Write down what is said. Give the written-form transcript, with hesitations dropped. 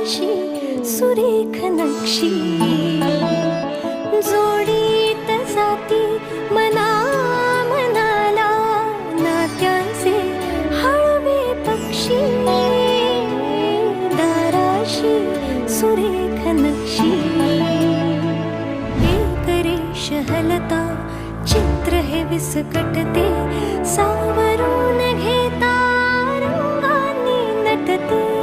दाराशी सुरेख नक्षी जोडीत जाती मना मनाला नात्यांचे हळवे पक्षी दाराशी सुरेख नक्षी एक रेष हलता चित्र हे विस्कटते सावरून घेता रंगांनी नटते